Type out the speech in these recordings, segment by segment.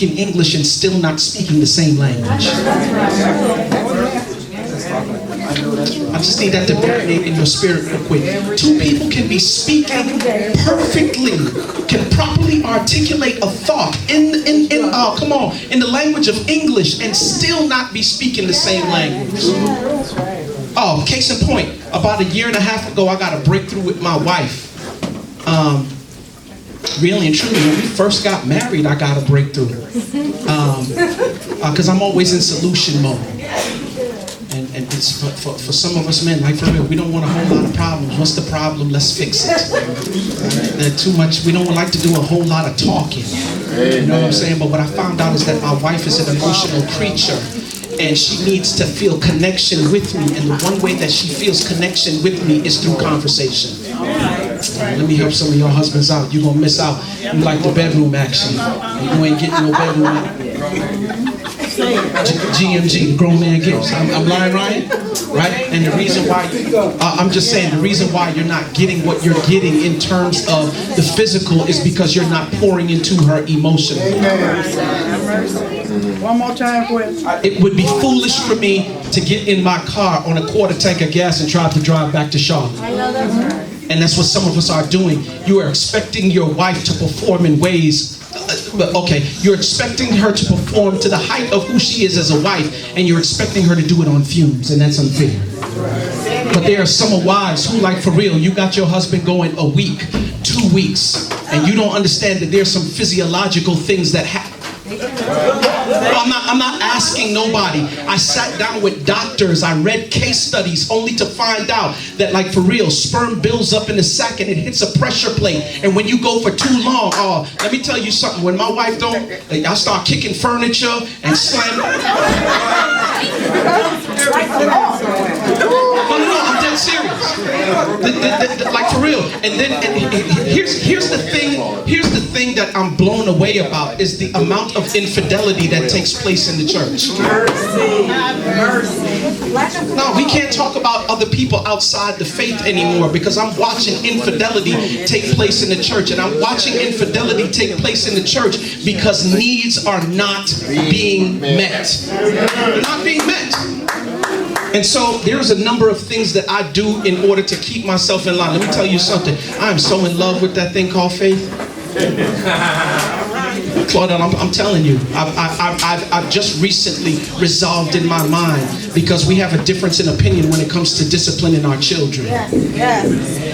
speaking English and still not speaking the same language. I just need that to marinate in your spirit real quick. Two people can be speaking perfectly, can properly articulate a thought in the language of English and still not be speaking the same language. Oh, case in point, about a year and a half ago, I got a breakthrough with my wife. Really and truly, when we first got married, I got a breakthrough. Because I'm always in solution mode. And it's for some of us men, like for real, we don't want a whole lot of problems. What's the problem? Let's fix it. Too much, we don't like to do a whole lot of talking. You know what I'm saying? But what I found out is that my wife is an emotional creature. And she needs to feel connection with me. And the one way that she feels connection with me is through conversation. Let me help some of your husbands out. You're going to miss out. You like the bedroom action. You ain't getting no bedroom. GMG, grown man gifts. I'm lying, Ryan? Right? And the reason why, I'm just saying, the reason why you're not getting what you're getting in terms of the physical is because you're not pouring into her emotionally. One more time, please. It would be foolish for me to get in my car on a quarter tank of gas and try to drive back to Charlotte. I know that's right. And that's what some of us are doing. You are expecting your wife to perform in ways, you're expecting her to perform to the height of who she is as a wife, and you're expecting her to do it on fumes, and that's unfair. But there are some wives who, like for real, you got your husband going a week, 2 weeks, and you don't understand that there's some physiological things that happen. I'm not asking nobody. I sat down with doctors. I read case studies only to find out that, like for real, sperm builds up in the sac and it hits a pressure plate. And when you go for too long, let me tell you something. When my wife don't, I start kicking furniture and slamming. No, I'm dead serious. Like for real. And then here's the thing that I'm blown away about is the amount of infidelity that takes place in the church. No, we can't talk about other people outside the faith anymore because I'm watching infidelity take place in the church, and I'm watching infidelity take place in the church because needs are not being met. They're not being met. And so there's a number of things that I do in order to keep myself in line. Let me tell you something. I'm so in love with that thing called faith. Claudette, I'm telling you, I've just recently resolved in my mind because we have a difference in opinion when it comes to disciplining our children. Yes,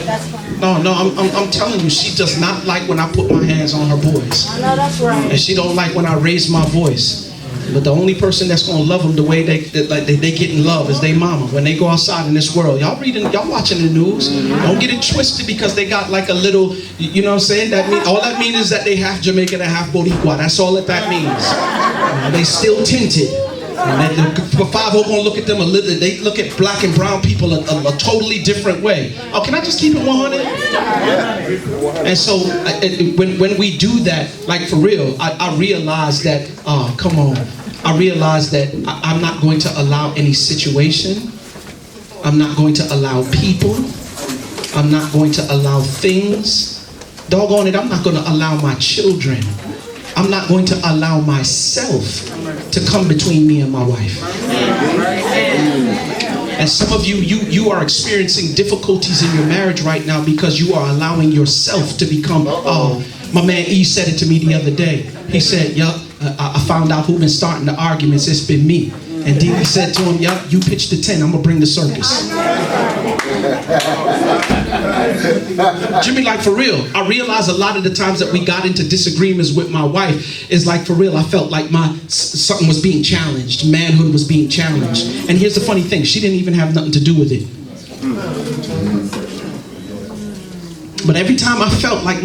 that's fine. No, I'm telling you, she does not like when I put my hands on her boys. I know that's right. And she don't like when I raise my voice. But the only person that's gonna love them the way they get in love is their mama. When they go outside in this world, y'all watching the news. Don't get it twisted because they got like a little, you know what I'm saying? All that means is that they half Jamaican and half Boricua. That's all that means. They still tinted. And the 5-0 gonna look at them a little. They look at black and brown people a totally different way. Oh, can I just keep it 100? And so when we do that, like for real, I realize that. Come on. I realize that I'm not going to allow any situation. I'm not going to allow people. I'm not going to allow things. Doggone it, I'm not going to allow my children. I'm not going to allow myself to come between me and my wife. And some of you are experiencing difficulties in your marriage right now because you are allowing yourself to become, my man E said it to me the other day. He said, I found out who's been starting the arguments. It's been me. And then he said to him, you pitch the 10, I'm going to bring the circus. Jimmy, like for real, I realized a lot of the times that we got into disagreements with my wife is like for real, I felt like something was being challenged. Manhood was being challenged. And here's the funny thing, she didn't even have nothing to do with it. But every time I felt like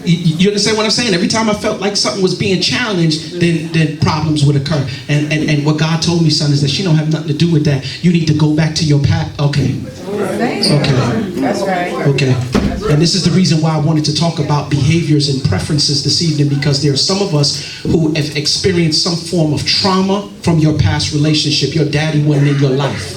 you understand what I'm saying? Every time I felt like something was being challenged, then problems would occur. And what God told me, son, is that she don't have nothing to do with that. You need to go back to your path. Okay. That's right. Okay. And this is the reason why I wanted to talk about behaviors and preferences this evening, because there are some of us who have experienced some form of trauma from your past relationship. Your daddy wasn't in your life.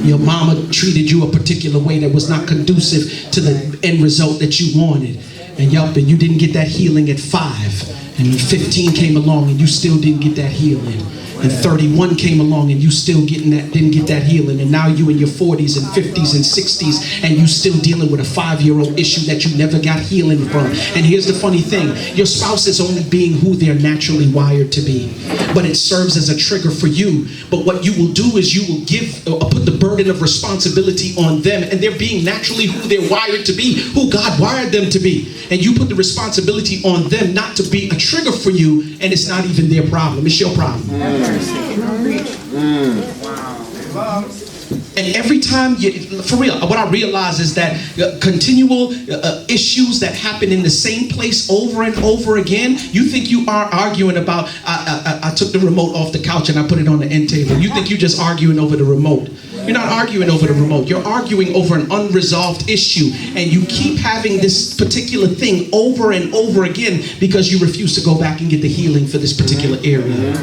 Your mama treated you a particular way that was not conducive to the end result that you wanted. And yup, and you didn't get that healing at 5. And 15 came along and you still didn't get that healing. And 31 came along and you still didn't get that healing. And now you in your 40s and 50s and 60s and you still dealing with a 5-year-old issue that you never got healing from. And here's the funny thing. Your spouse is only being who they're naturally wired to be. But it serves as a trigger for you. But what you will do is you will put the burden of responsibility on them. And they're being naturally who they're wired to be, who God wired them to be. And you put the responsibility on them not to be a trigger for you, and it's not even their problem. It's your problem. And every time, for real, what I realize is that continual issues that happen in the same place over and over again, you think you are arguing about, I took the remote off the couch and I put it on the end table. You think you're just arguing over the remote. You're not arguing over the remote. You're arguing over an unresolved issue. And you keep having this particular thing over and over again because you refuse to go back and get the healing for this particular area.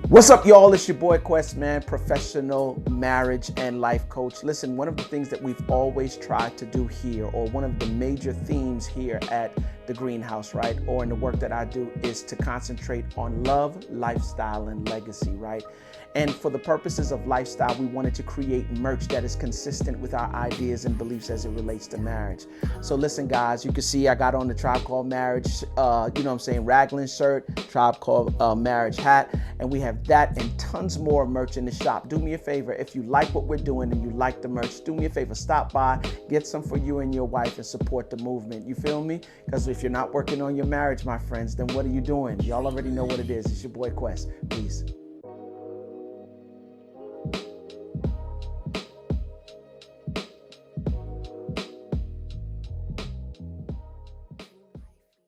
What's up, y'all? It's your boy Quest, man, professional marriage and life coach. Listen, one of the things that we've always tried to do here, or one of the major themes here at the Greenhouse, right, or in the work that I do, is to concentrate on love, lifestyle, and legacy, right? And for the purposes of lifestyle, we wanted to create merch that is consistent with our ideas and beliefs as it relates to marriage. So listen, guys, you can see I got on the Tribe Called Marriage, raglan shirt, Tribe Called Marriage hat, and we have that and tons more merch in the shop. Do me a favor, if you like what we're doing and you like the merch, do me a favor, stop by, get some for you and your wife and support the movement. You feel me? Because if you're not working on your marriage, my friends, then what are you doing? Y'all already know what it is. It's your boy Quest. Peace.